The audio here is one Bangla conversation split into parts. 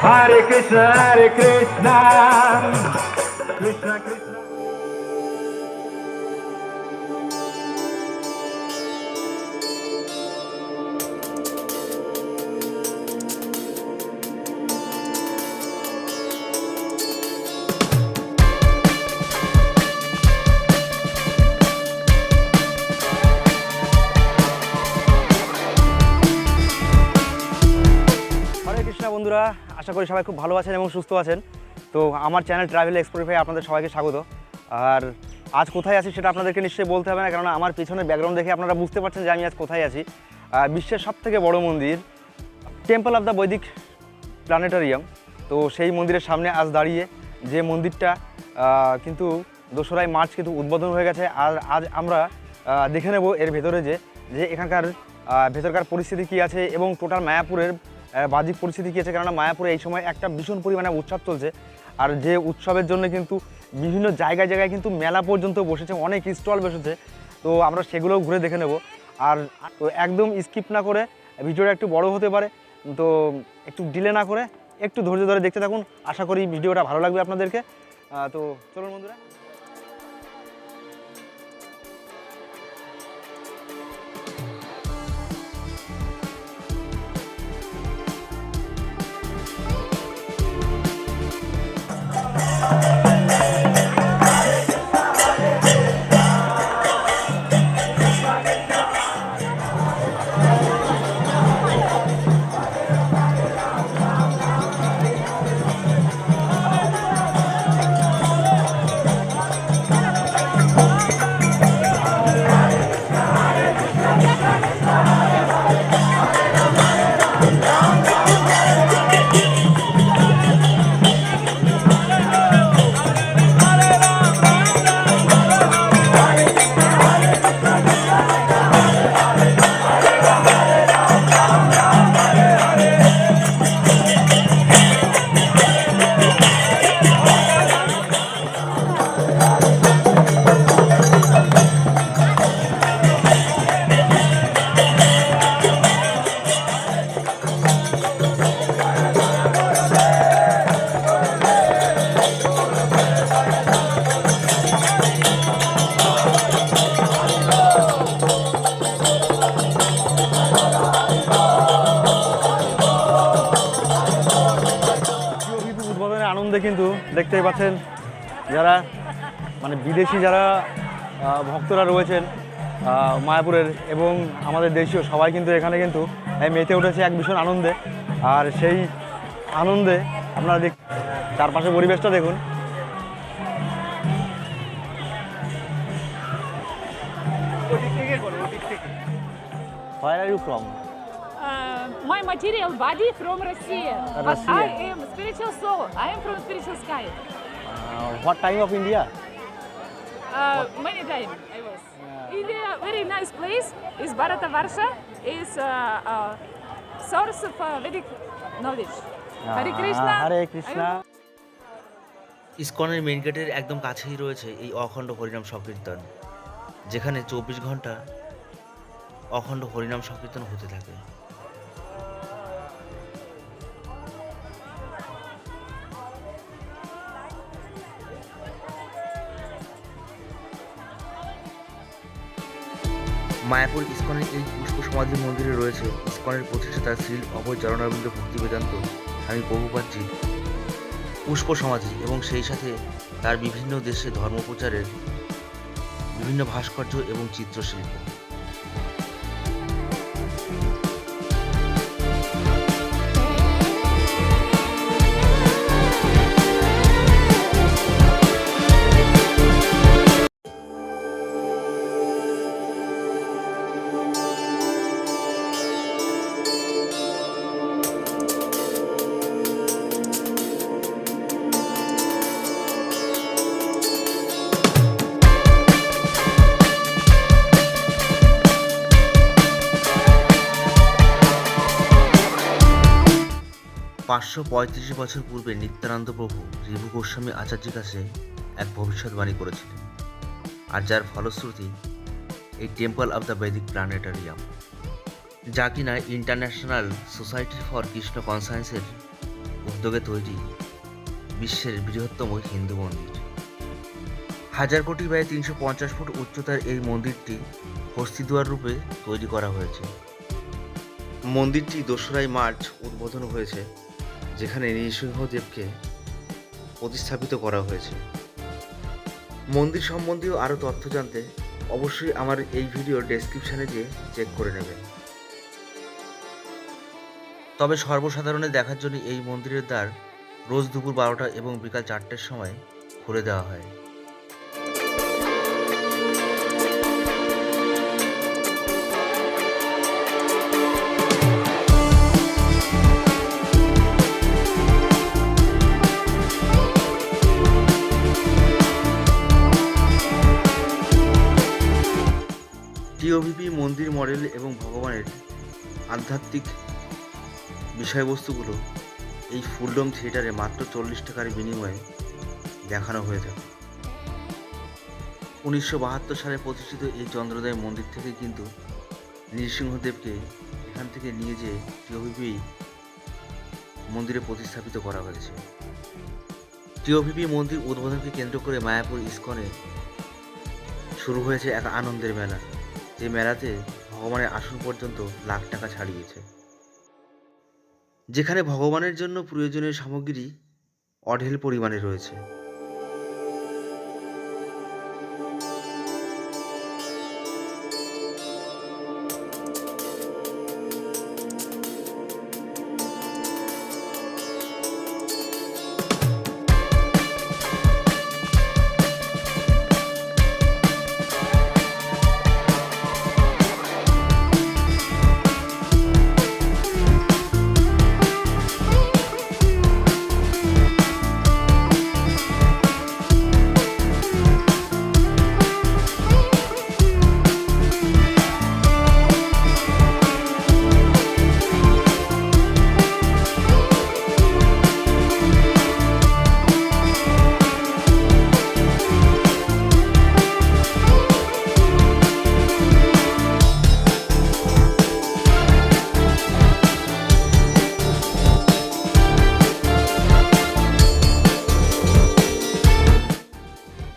Hare Krishna, Hare Krishna, Krishna Krishna. হরে কৃষ্ণা বন্ধুরা, আশা করি সবাই খুব ভালো আছেন এবং সুস্থ আছেন। তো আমার চ্যানেল ট্রাভেল এক্সপ্লোরিফাই আপনাদের সবাইকে স্বাগত। আর আজ কোথায় আছি সেটা আপনাদেরকে নিশ্চয়ই বলতে হবে না, কারণ আমার পিছনের ব্যাকগ্রাউন্ড দেখে আপনারা বুঝতে পারছেন যে আমি আজ কোথায় আছি। বিশ্বের সবথেকে বড় মন্দির টেম্পল অফ দ্য বৈদিক প্ল্যানেটোরিয়াম। তো সেই মন্দিরের সামনে আজ দাঁড়িয়ে, যে মন্দিরটা কিন্তু 2রা মার্চ কিন্তু উদ্বোধন হয়ে গেছে। আর আজ আমরা দেখে নেব এর ভেতরে যে এখানকার ভেতরকার পরিস্থিতি কী আছে এবং টোটাল মায়াপুরের বাহ্যিক পরিস্থিতি কী আছে। কেননা মায়াপুরে এই সময় একটা ভীষণ পরিমাণে উৎসব চলছে, আর যে উৎসবের জন্য কিন্তু বিভিন্ন জায়গায় জায়গায় কিন্তু মেলা পর্যন্ত বসেছে, অনেক স্টল বসেছে। তো আমরা সেগুলোও ঘুরে দেখে নেব। আর তো একদম স্কিপ না করে, ভিডিওটা একটু বড় হতে পারে, তো একটু ডিলে না করে একটু ধৈর্য ধরে দেখতে থাকুন। আশা করি ভিডিওটা ভালো লাগবে আপনাদেরকে। তো চলুন বন্ধুরা। উদ্বোধনের আনন্দে কিন্তু দেখতেই পাচ্ছেন যারা মানে বিদেশি যারা ভক্তরা রয়েছেন মায়াপুরের এবং আমাদের দেশীয় সবাই কিন্তু এখানে কিন্তু মেতে উঠেছে এক ভীষণ আনন্দে। আর সেই আনন্দে আপনারা চারপাশে পরিবেশটা দেখুন। Where are you from? My material body from Russia, but Russia. I am spiritual soul. I am from spiritual sky. What time of India? Many times I was. India, very nice place. Is Bharatavarsha. Is source of Vedic knowledge. Hare Krishna. Hare Krishna. ইসকনের মেইন গেটের একদম কাছেই রয়েছে এই অখণ্ড হরিনাম সংকীর্তন, যেখানে 24 ঘন্টা অখণ্ড হরিনাম সংকীর্তন হতে থাকে। মায়াপুর ইসকনের এই পুষ্প সমাধি মন্দিরে রয়েছে ইসকনের প্রতিষ্ঠাতা শ্রী অভয় চরণারবিন্দ ভক্তি বেদান্ত স্বামী প্রভুপাদজি পুষ্প সমাধি, এবং সেই সাথে তার বিভিন্ন দেশে ধর্মপ্রচারের বিভিন্ন ভাস্কর্য এবং চিত্রশিল্প। পাঁচশো 35 বছর পূর্বে নিত্যানন্দ প্রভু ঋভু গোস্বামী আচার্যের কাছে এক ভবিষ্যৎবাণী করেছিলেন, আর যার ফলশ্রুতি এই টেম্পল অফ দ্য বৈদিক প্ল্যানেটোরিয়াম, যা কিনা ইন্টারন্যাশনাল সোসাইটি ফর কৃষ্ণ কনসায়েন্সের উদ্যোগে তৈরি বিশ্বের বৃহত্তম হিন্দু মন্দির। 1000 কোটি ব্যয়ে 350 ফুট উচ্চতার এই মন্দিরটি হস্তিদুয়ার রূপে তৈরি করা হয়েছে। মন্দিরটি 2রা মার্চ উদ্বোধন হয়েছে, যেখানে নৃসিংহদেবকে প্রতিস্থাপিত করা হয়েছে। মন্দির সম্বন্ধীয় আরও তথ্য জানতে অবশ্যই আমার এই ভিডিওর ডেসক্রিপশানে গিয়ে চেক করে নেবেন। তবে সর্বসাধারণের দেখার জন্য এই মন্দিরের দ্বার রোজ দুপুর 12টা এবং বিকাল 4টের সময় খুলে দেওয়া হয়। টিওভিপি মন্দির মডেল এবং ভগবানের আধ্যাত্মিক বিষয়বস্তুগুলো এই ফুলডোম থিয়েটারে মাত্র 40 টাকার বিনিময়ে দেখানো হয়ে থাকে। 1972 সালে প্রতিষ্ঠিত এই চন্দ্রোদয় মন্দির থেকে কিন্তু নৃসিংহদেবকে এখান থেকে নিয়ে যেয়ে টিওভিপি মন্দিরে প্রতিস্থাপিত করা হয়েছে। টিওভিপি মন্দির উদ্বোধনকে কেন্দ্র করে মায়াপুর ইস্কনে শুরু হয়েছে এক আনন্দের মেলা, যে মেলাতে ভগবানের আসন পর্যন্ত লাখ টাকা ছাড়িয়েছে, যেখানে ভগবানের জন্য প্রয়োজনীয় সামগ্রী অঢেল পরিমাণে রয়েছে।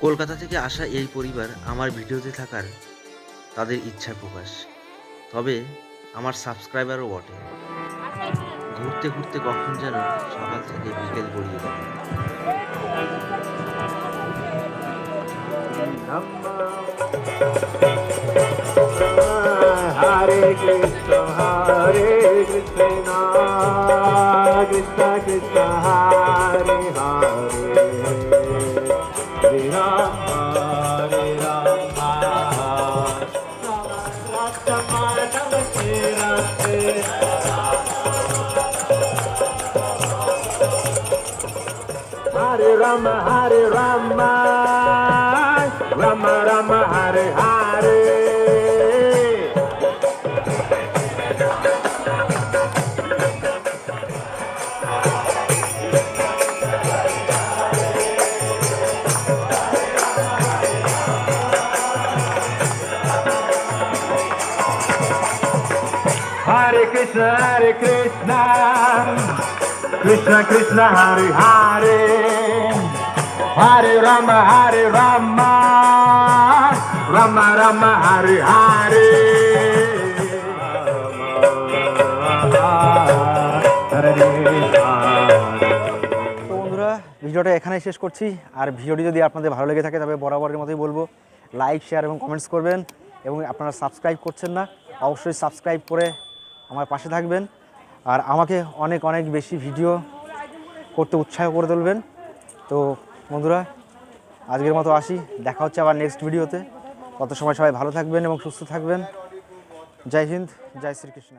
কলকাতা থেকে আসা এই পরিবার আমার ভিডিওতে থাকার তাদের ইচ্ছা প্রকাশ, তবে আমার সাবস্ক্রাইবারও বটে। ঘুরতে ঘুরতে কখন যেন সকাল থেকে বিকেল গড়িয়ে গেল। Hare Krishna, Hare Krishna, Krishna Krishna, Hare Hare, Hare Rama, Hare Rama, Rama Namaste Namaste, Hare Rama, Hare Rama, Rama Rama, Hare Hare. Hare Krishna, Krishna Krishna, Hare Hare, Hare Rama, Rama Rama, Hare Hare. তো বন্ধুরা, ভিডিওটা এখানেই শেষ করছি। আর ভিডিওটি যদি আপনাদের ভালো লেগে থাকে তবে বরাবরের মতোই বলবো লাইক, শেয়ার এবং কমেন্টস করবেন। এবং আপনারা সাবস্ক্রাইব করছেন না, অবশ্যই সাবস্ক্রাইব করে আমার পাশে থাকবেন আর আমাকে অনেক অনেক বেশি ভিডিও করতে উৎসাহ করে তুলবেন। তো বন্ধুরা, আজকের মতো আসি, দেখা হচ্ছে আবার নেক্সট ভিডিওতে। তত সময় সবাই ভালো থাকবেন এবং সুস্থ থাকবেন। জয় হিন্দ, জয় শ্রীকৃষ্ণ।